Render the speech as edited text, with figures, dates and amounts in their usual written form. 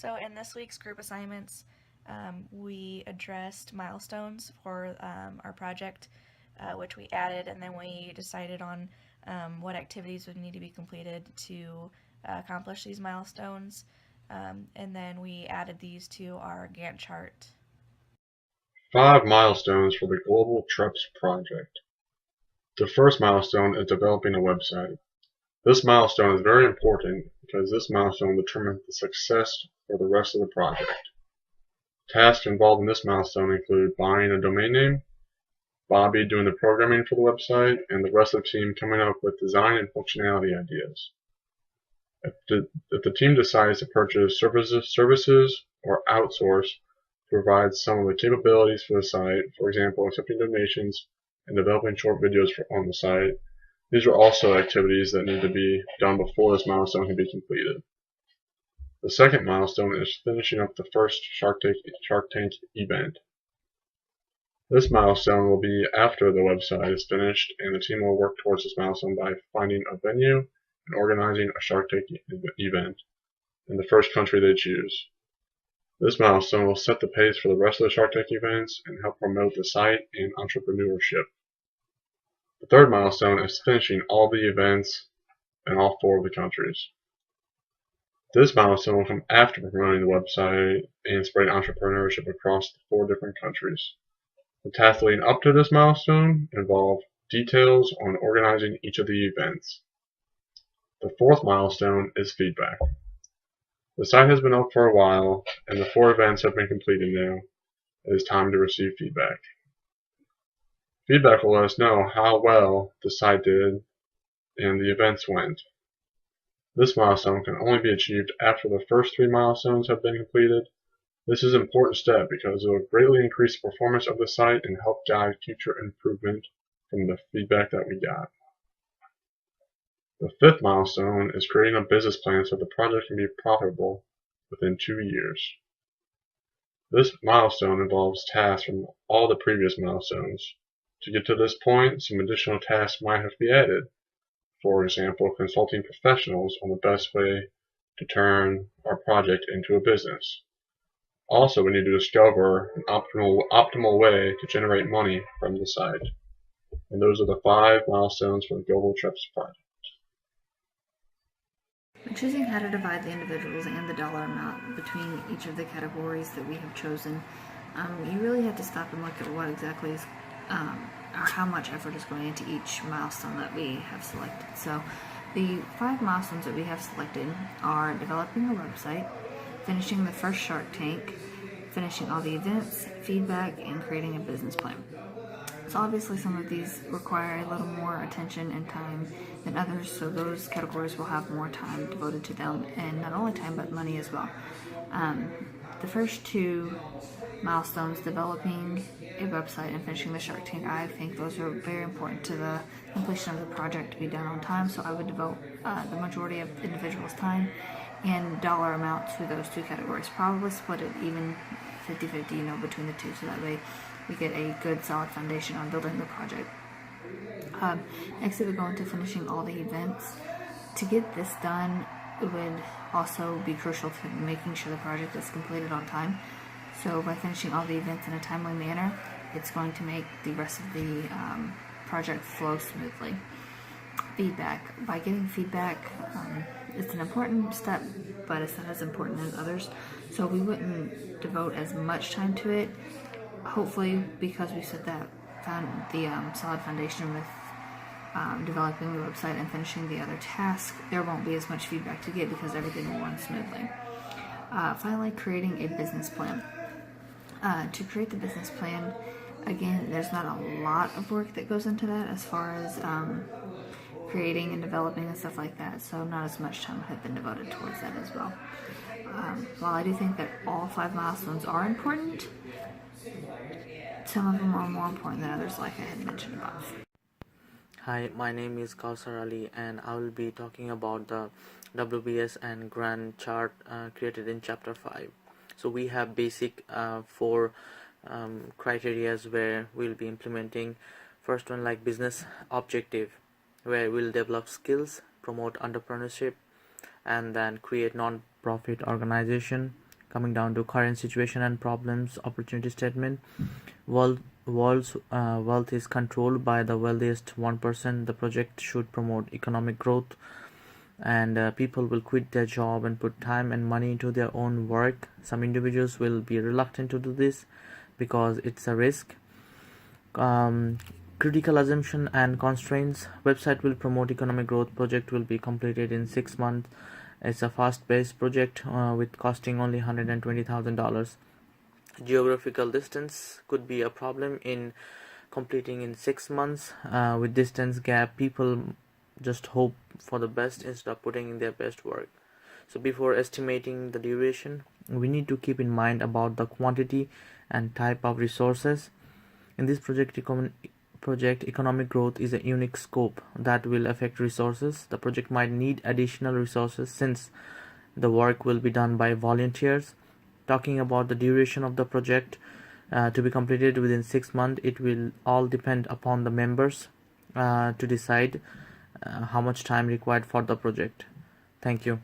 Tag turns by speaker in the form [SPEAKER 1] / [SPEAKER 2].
[SPEAKER 1] So in this week's group assignments, we addressed milestones for our project, which we added, and then we decided on what activities would need to be completed to accomplish these milestones. And then we added these to our Gantt chart.
[SPEAKER 2] 5 milestones for the Global TREPS project. The first milestone is developing a website. This milestone is very important because this milestone determines the success for the rest of the project. Tasks involved in this milestone include buying a domain name, Bobby doing the programming for the website, and the rest of the team coming up with design and functionality ideas. If the team decides to purchase services or outsource to provide some of the capabilities for the site, for example, accepting donations and developing short videos on the site, these are also activities that need to be done before this milestone can be completed. The second milestone is finishing up the first Shark Tank event. This milestone will be after the website is finished, and the team will work towards this milestone by finding a venue and organizing a Shark Tank event in the first country they choose. This milestone will set the pace for the rest of the Shark Tank events and help promote the site and entrepreneurship. The third milestone is finishing all the events in all 4 of the countries. This milestone will come after promoting the website and spreading entrepreneurship across the 4 different countries. The tasks leading up to this milestone involve details on organizing each of the events. The fourth milestone is feedback. The site has been up for a while, and the 4 events have been completed now. It is time to receive feedback. Feedback will let us know how well the site did and the events went. This milestone can only be achieved after the first 3 milestones have been completed. This is an important step because it will greatly increase the performance of the site and help guide future improvement from the feedback that we got. The 5th milestone is creating a business plan so the project can be profitable within 2 years. This milestone involves tasks from all the previous milestones. To get to this point, some additional tasks might have to be added. For example, consulting professionals on the best way to turn our project into a business. Also, we need to discover an optimal way to generate money from the site. And those are the 5 milestones for the Global TREPS project.
[SPEAKER 3] When choosing how to divide the individuals and the dollar amount between each of the categories that we have chosen, you really have to stop and look at what exactly is, or how much effort is going into each milestone that we have selected. So the 5 milestones that we have selected are developing a website, finishing the first Shark Tank, finishing all the events, feedback, and creating a business plan. So obviously some of these require a little more attention and time than others, so those categories will have more time devoted to them, and not only time but money as well. The first 2 milestones, developing a website and finishing the Shark Tank, I think those are very important to the completion of the project to be done on time, so I would devote the majority of individuals' time and dollar amount to those 2 categories. Probably split it even 50-50, between the 2, so that way we get a good solid foundation on building the project. Next, we would go into finishing all the events. To get this done, it would also be crucial to making sure the project is completed on time. So by finishing all the events in a timely manner, it's going to make the rest of the project flow smoothly. Feedback. By getting feedback, it's an important step, but it's not as important as others. So we wouldn't devote as much time to it. Hopefully, because we set that solid foundation with developing the website and finishing the other tasks, there won't be as much feedback to get because everything will run smoothly. Finally, creating a business plan. To create the business plan, again, there's not a lot of work that goes into that as far as creating and developing and stuff like that, so not as much time has been devoted towards that as well. While I do think that all 5 milestones are important, some of them are more important than others, like I had mentioned above.
[SPEAKER 4] Hi, my name is Kausar Ali, and I will be talking about the WBS and Gantt chart created in chapter 5. So we have basic 4 criterias where we'll be implementing. First one, like business objective, where we'll develop skills, promote entrepreneurship, and then create non-profit organization, coming down to current situation and problems, opportunity statement. Wealth is controlled by the wealthiest 1%. The project should promote economic growth, and people will quit their job and put time and money into their own work. Some individuals will be reluctant to do this because it's a risk. Critical assumption and constraints. Website will promote economic growth. Project will be completed in 6 months. It's a fast-paced project with costing only $120,000. Geographical distance could be a problem in completing in 6 months. With distance gap, people just hope for the best instead of putting in their best work. So before estimating the duration, we need to keep in mind about the quantity and type of resources. In this project, economic growth is a unique scope that will affect resources. The project might need additional resources since the work will be done by volunteers. Talking about the duration of the project to be completed within 6 months, it will all depend upon the members to decide how much time required for the project. Thank you.